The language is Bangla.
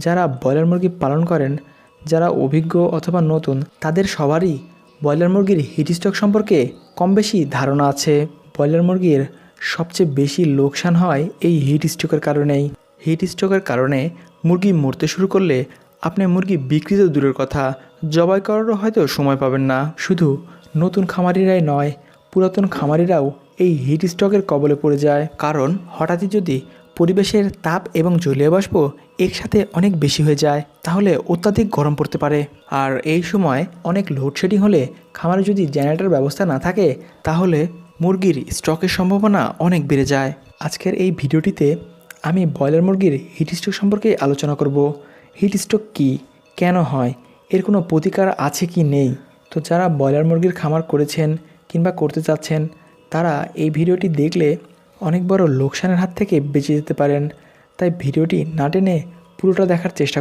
যারা ব্রয়লার মুরগি পালন করেন, যারা অভিজ্ঞ অথবা নতুন, তাদের সবারই ব্রয়লার মুরগির হিট স্ট্রোক সম্পর্কে কম বেশি ধারণা আছে। ব্রয়লার মুরগির সবচেয়ে বেশি লোকসান হয় এই হিট স্ট্রোকের কারণেই। হিট স্ট্রোকের কারণে মুরগি মরতে শুরু করলে আপনি মুরগি বিক্রি তো দূরের কথা, জবাই করারও হয়তো সময় পাবেন না। শুধু নতুন খামারিরাই নয়, পুরাতন খামারিরাও এই হিট স্ট্রোকের কবলে পড়ে যায়। কারণ হঠাৎই যদি পরিবেশের তাপ এবং জলীয় বাষ্প একসাথে অনেক বেশি হয়ে যায়, তাহলে অত্যাধিক গরম পড়তে পারে। আর এই সময় অনেক লোডশেডিং হলে খামারে যদি জেনারেটর ব্যবস্থা না থাকে, তাহলে মুরগির স্ট্রোকের সম্ভাবনা অনেক বেড়ে যায়। আজকের এই ভিডিওটিতে আমি ব্রয়লার মুরগির হিট স্ট্রোক সম্পর্কে আলোচনা করব। হিট স্ট্রোক কী, কেন হয়, এর কোনো প্রতিকার আছে কি নেই। তো যারা ব্রয়লার মুরগির খামার করেছেন কিংবা করতে চাচ্ছেন, তারা এই ভিডিওটি দেখলে অনেক বড় লোকসানের হাত থেকে বেঁচে যেতে পারেন। তাই ভিডিওটি না টেনে পুরোটা দেখার চেষ্টা করুন।